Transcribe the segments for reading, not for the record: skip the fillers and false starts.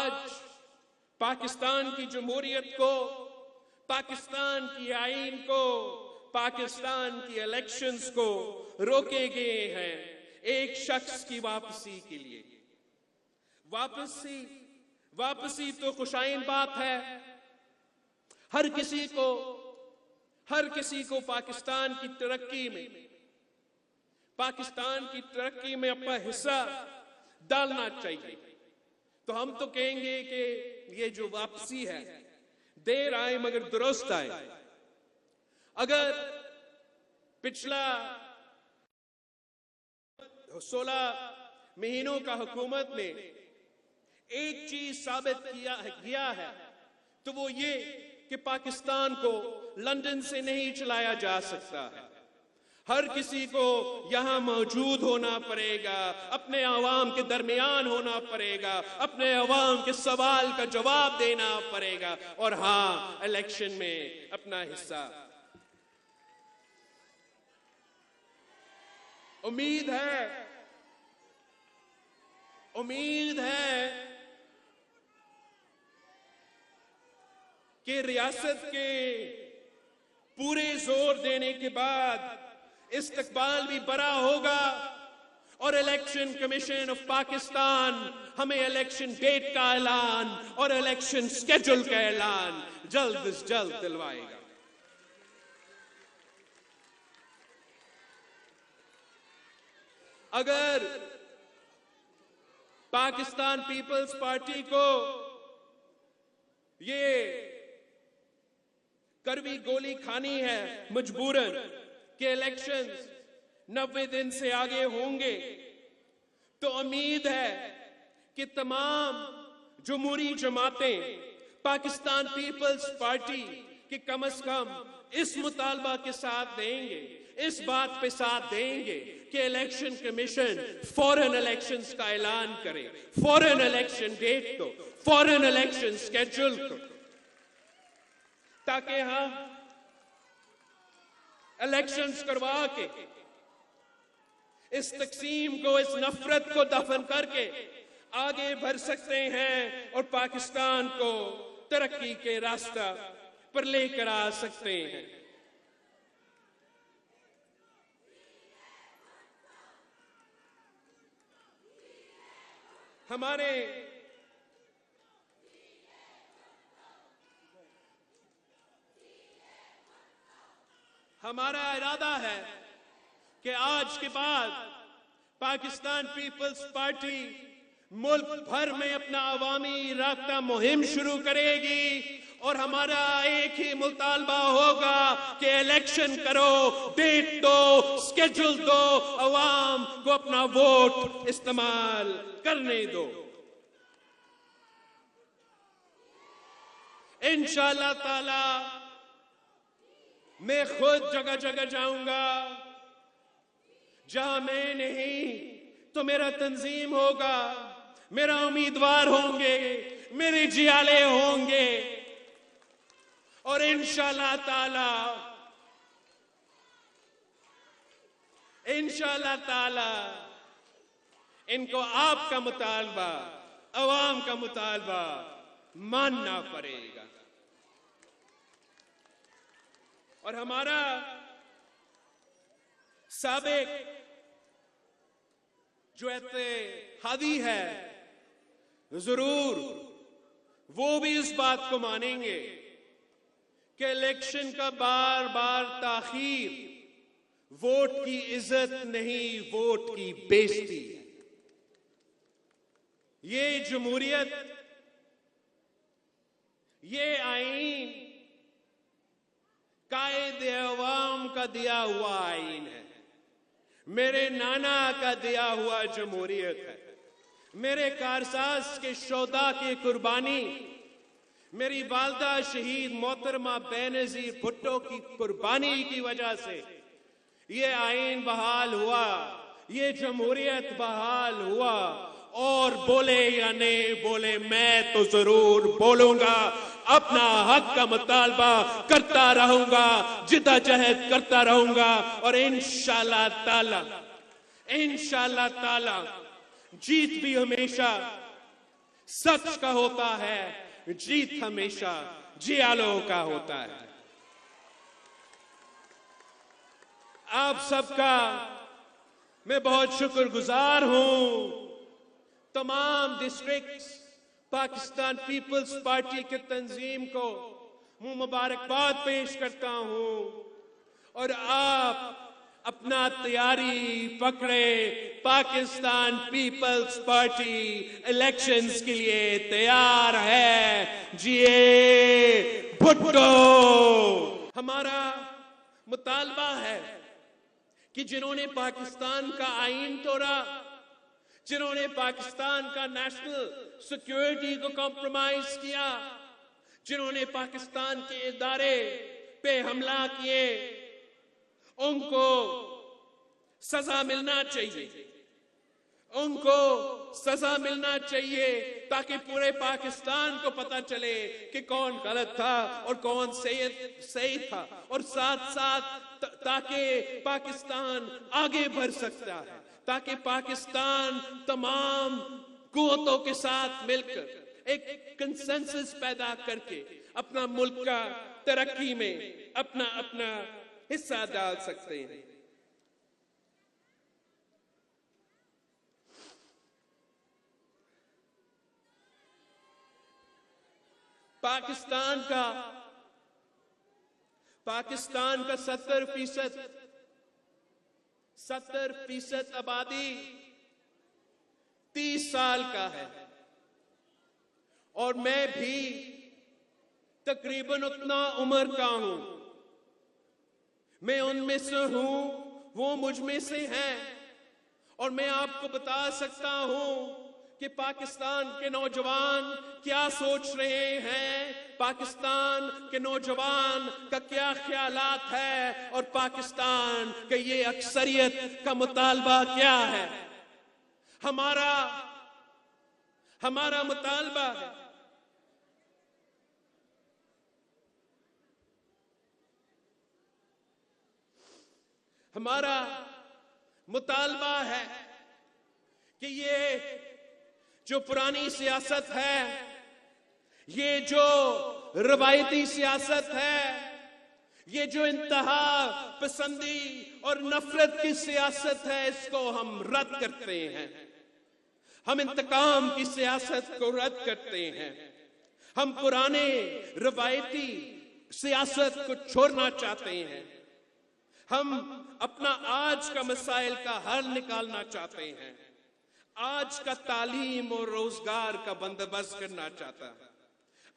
आज पाकिस्तान की जमहूरियत को, पाकिस्तान की आईन को, पाकिस्तान की इलेक्शंस को रोके गए हैं एक शख्स की वापसी के लिए। वापसी तो खुशाइन बात है। हर किसी को पाकिस्तान की तरक्की में अपना हिस्सा डालना चाहिए। तो हम तो कहेंगे कि ये जो वापसी है, देर आए मगर दुरुस्त आए। अगर पिछला 16 महीनों का हुकूमत ने एक चीज साबित किया है तो वो ये कि पाकिस्तान को लंदन से नहीं चलाया जा सकता है। हर किसी को यहां मौजूद होना पड़ेगा, अपने अवाम के दरमियान होना पड़ेगा, अपने अवाम के सवाल का जवाब देना पड़ेगा और हां, इलेक्शन में अपना हिस्सा। उम्मीद है कि रियासत के पूरे जोर देने के बाद इस्तकबाल भी बड़ा होगा और इलेक्शन कमीशन ऑफ पाकिस्तान हमें इलेक्शन डेट का ऐलान और इलेक्शन स्केड्यूल का ऐलान जल्द से जल्द दिलवाएगा। अगर पाकिस्तान पीपल्स पार्टी को ये कड़वी गोली खानी है मजबूरन कि इलेक्शंस 90 दिन से आगे होंगे, तो उम्मीद है कि तमाम जमहूरी जमातें पाकिस्तान पीपल्स पार्टी के कम से कम इस मुतालबा के साथ देंगे, इस बात पे साथ देंगे कि इलेक्शन कमीशन फौरन इलेक्शंस का ऐलान करे, फौरन इलेक्शन डेट को, फौरन इलेक्शन स्केड्यूल को, ताकि हम इलेक्शंस करवा के इस तकसीम को, इस नफरत को दफन करके आगे बढ़ सकते हैं और पाकिस्तान को तरक्की के रास्ता पर लेकर आ सकते हैं। हमारा इरादा है कि आज के बाद पाकिस्तान पीपल्स पार्टी मुल्क भर में अपना अवामी राब्ता मुहिम शुरू करेगी और हमारा एक ही मुतालबा होगा कि इलेक्शन करो, डेट दो, स्केड्यूल दो, अवाम को अपना वोट इस्तेमाल करने दो। इंशाअल्लाह ताला मैं खुद जगह जगह जाऊंगा, जहां मैं नहीं तो मेरा तंजीम होगा, मेरा उम्मीदवार होंगे, मेरे जियाले होंगे और इंशाअल्लाह ताला इनको आपका मुतालबा, अवाम का मुतालबा मानना पड़ेगा। और हमारा साबिक जो इत्तेहादी है, जरूर वो भी इस बात को मानेंगे कि इलेक्शन का बार बार ताखीर वोट की इज्जत नहीं, वोट की बेइज्जती है। ये जमहूरियत, ये आईन कायदे अवाम का दिया हुआ आईन है, मेरे नाना का दिया हुआ जमहूरियत है, मेरे कारसाज के शोदा की कुर्बानी, मेरी वालदा शहीद मोहतरमा बेनजीर भुट्टो की कुर्बानी की वजह से ये आईन बहाल हुआ, ये जमहूरियत बहाल हुआ। और बोले या नहीं बोले, मैं तो जरूर बोलूंगा, अपना हक का मुतालबा करता रहूंगा, जिद्दोजहद करता रहूंगा और इंशाअल्लाह ताला जीत भी हमेशा सच का होता है, जीत हमेशा जियालों का होता है। आप सबका मैं बहुत शुक्रगुजार हूं। तमाम डिस्ट्रिक्ट्स पाकिस्तान पीपल्स पार्टी के तंजीम को मैं मुबारकबाद पेश करता हूं। और आप अपना तैयारी पकड़े, पाकिस्तान पीपल्स पार्टी इलेक्शंस के लिए तैयार है। जिए भुट्टो। हमारा मुतालबा है कि जिन्होंने पाकिस्तान का आईन तोड़ा, जिन्होंने पाकिस्तान का नेशनल सिक्योरिटी को कॉम्प्रोमाइज किया, जिन्होंने पाकिस्तान के इदारे पे हमला किए, उनको सजा मिलना चाहिए। उनको सजा मिलना चाहिए ताकि पूरे पाकिस्तान को पता चले कि कौन गलत था और कौन सही था, और साथ साथ ताकि पाकिस्तान आगे बढ़ सकता है, ताकि पाकिस्तान तमाम कुव्वतों के साथ मिलकर एक कंसेंसस पैदा करके अपना मुल्क का तरक्की में अपना हिस्सा डाल सकते हैं। पाकिस्तान का 70% आबादी 30 साल का है, और मैं भी तकरीबन उतना उम्र का हूं। मैं उनमें से हूं, वो मुझ में से हैं, और मैं आपको बता सकता हूं कि पाकिस्तान के नौजवान क्या सोच रहे हैं, पाकिस्तान के नौजवान का क्या ख्यालात है, और पाकिस्तान के ये अक्सरियत का मुतालबा क्या है। हमारा मुतालबा है कि ये जो पुरानी सियासत है, ये जो रवायती सियासत है, ये जो इंतहा पसंदी और नफरत की सियासत है, इसको हम रद्द करते हैं। हम इंतकाम की सियासत को रद्द करते हैं। हम पुराने रवायती सियासत को छोड़ना चाहते हैं। हम अपना आज का मसाइल का हल निकालना चाहते हैं। आज का तालीम और रोजगार का बंदोबस्त करना चाहता है।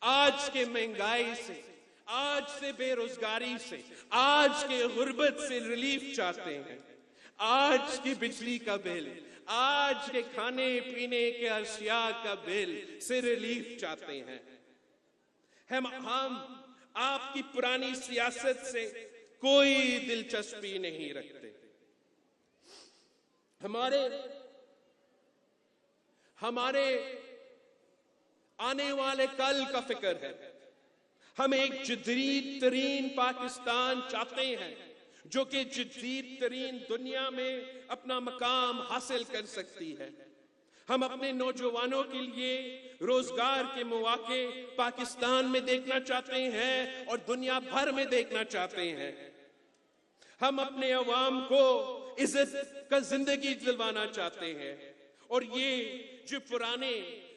आज के महंगाई से, आज से बेरोजगारी से, आज के गुर्बत से रिलीफ चाहते हैं। आज की बिजली का बिल, आज के खाने पीने के अशिया का बिल से रिलीफ चाहते हैं। हम आपकी पुरानी सियासत से कोई दिलचस्पी नहीं रखते। हमारे आने वाले कल का फिक्र है। हम एक जदीद तरीन पाकिस्तान चाहते हैं, जो कि जदीद तरीन दुनिया में अपना मकाम हासिल कर सकती है। हम अपने नौजवानों के लिए रोजगार के मौके पाकिस्तान में देखना चाहते हैं और दुनिया भर में देखना चाहते हैं। हम अपने अवाम को इज्जत का जिंदगी दिलवाना चाहते हैं, और ये जो पुराने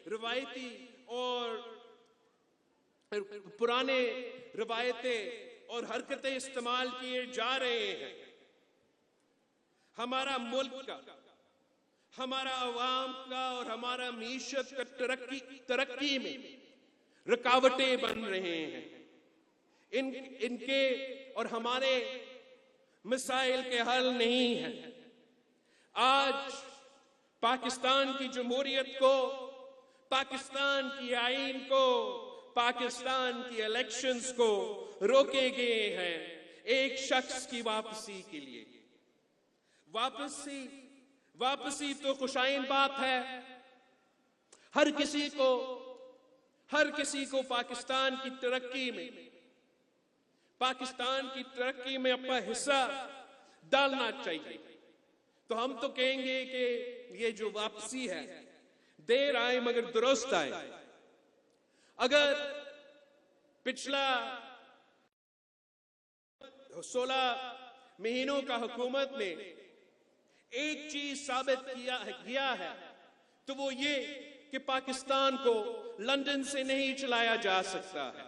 रवायती और रवायतें और हरकतें इस्तेमाल किए जा रहे हैं, हमारा मुल्क का, हमारा अवाम का और हमारा मीशत का तरक्की में रुकावटें बन रहे हैं। इनके और हमारे मसाइल के हल नहीं है। आज पाकिस्तान की जमहूरियत को, पाकिस्तान की आईन को, पाकिस्तान की इलेक्शंस को रोके गए हैं एक शख्स की वापसी के लिए। वापसी तो खुशाइन बात है। हर किसी को पाकिस्तान की तरक्की में अपना हिस्सा डालना चाहिए। तो हम तो कहेंगे कि ये जो वापसी है, देर आए मगर दुरुस्त आए। अगर पिछला 16 महीनों का हुकूमत ने एक चीज साबित किया है तो वो ये कि पाकिस्तान को लंदन से नहीं चलाया जा सकता है।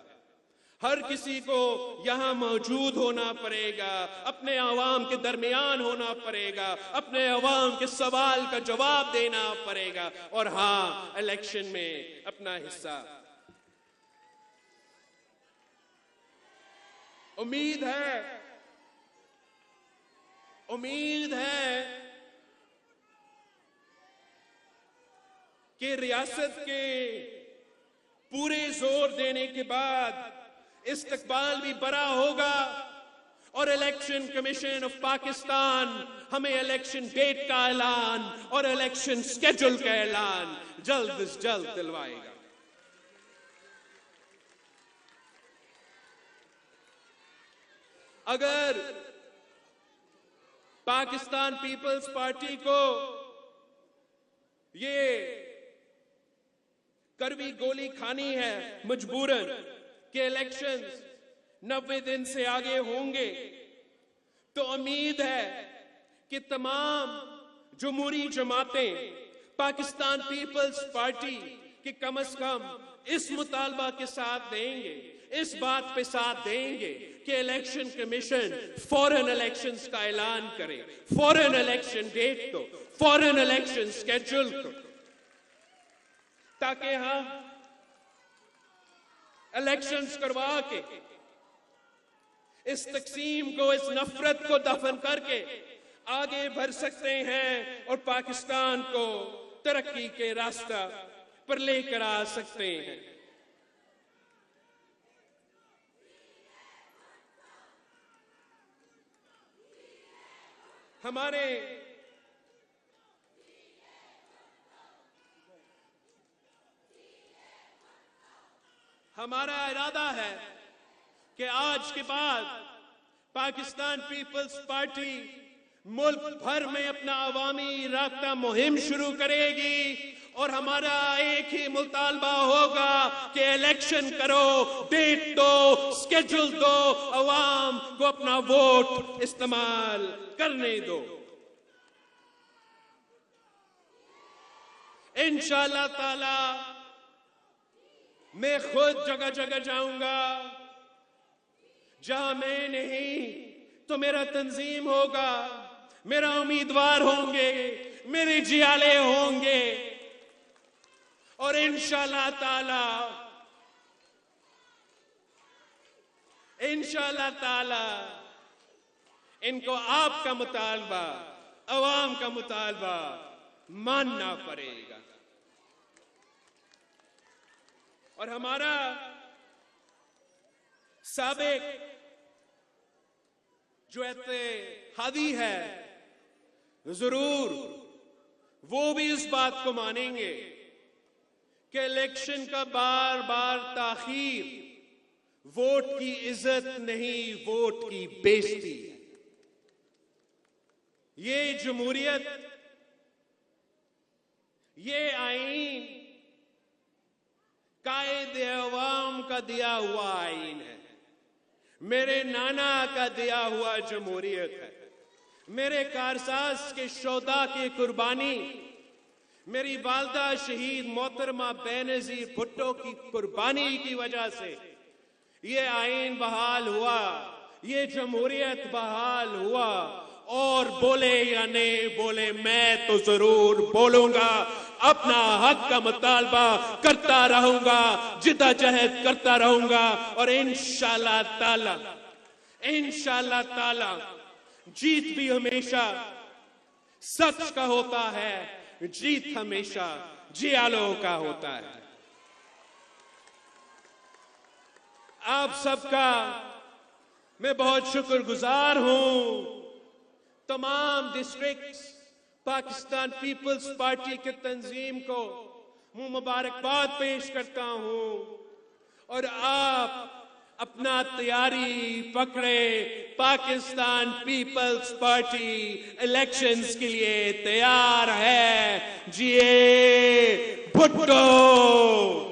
हर किसी को यहां मौजूद होना पड़ेगा, अपने अवाम के दरमियान होना पड़ेगा, अपने अवाम के सवाल का जवाब देना पड़ेगा और हां, इलेक्शन में अपना हिस्सा। उम्मीद है कि रियासत के पूरे जोर देने के बाद इस्तकबाल भी बड़ा होगा और इलेक्शन कमीशन ऑफ पाकिस्तान हमें इलेक्शन डेट का ऐलान और इलेक्शन स्केड्यूल का ऐलान जल्द से जल्द दिलवाएगा। अगर पाकिस्तान पीपल्स पार्टी को ये कड़वी गोली खानी है मजबूरन कि इलेक्शंस 90 दिन से आगे होंगे, तो उम्मीद है कि तमाम जमहूरी जमातें पाकिस्तान पीपल्स पार्टी के कम से कम इस मुतालबा के साथ देंगे, इस बात पे साथ देंगे कि इलेक्शन कमीशन फौरन इलेक्शंस का ऐलान करे, फौरन इलेक्शन डेट को, फौरन इलेक्शन स्केड्यूल को, ताकि हम इलेक्शंस करवा के इस तकसीम को, इस नफरत को दफन करके आगे बढ़ सकते हैं और पाकिस्तान को तरक्की के रास्ता पर लेकर आ सकते हैं। हमारा इरादा है कि आज के बाद पाकिस्तान पीपल्स पार्टी मुल्क भर में अपना अवामी राब्ता मुहिम शुरू करेगी और हमारा एक ही मुतालबा होगा कि इलेक्शन करो, डेट दो, स्केड्यूल दो, अवाम को अपना वोट इस्तेमाल करने दो। इंशाअल्लाह ताला मैं खुद जगह जगह जाऊंगा, जहां मैं नहीं तो मेरा तंजीम होगा, मेरा उम्मीदवार होंगे, मेरे जियाले होंगे और इंशाअल्लाह ताला इनको आपका मुतालबा, अवाम का मुतालबा मानना पड़ेगा। और हमारा साबिक जो इत्तेहादी है जरूर वो भी इस बात को मानेंगे कि इलेक्शन का बार बार ताखीर वोट की इज्जत नहीं, वोट की बेइज्जती है। ये जमहूरियत, ये आईन कायदे अवाम का दिया हुआ आईन है, मेरे नाना का दिया हुआ जमहूरियत है, मेरे कारसाज के शोदा की कुर्बानी, मेरी वालदा शहीद मोहतरमा बेनजीर भुट्टो की कुर्बानी की वजह से ये आईन बहाल हुआ, ये जमहूरियत बहाल हुआ। और बोले या नहीं बोले, मैं तो जरूर बोलूंगा, अपना हक का मुतालबा करता रहूंगा, जिद्दोजहद करता रहूंगा और इंशाअल्लाह ताला जीत भी हमेशा सच का होता है, जीत हमेशा जियालों का होता है। आप सबका मैं बहुत शुक्रगुजार हूं। तमाम डिस्ट्रिक्ट पाकिस्तान पीपल्स पार्टी के तंजीम को मुबारकबाद पेश करता हूं और अपना तैयारी पकड़े। पाकिस्तान पीपल्स पार्टी इलेक्शंस के लिए तैयार है। जिए भुट्टो।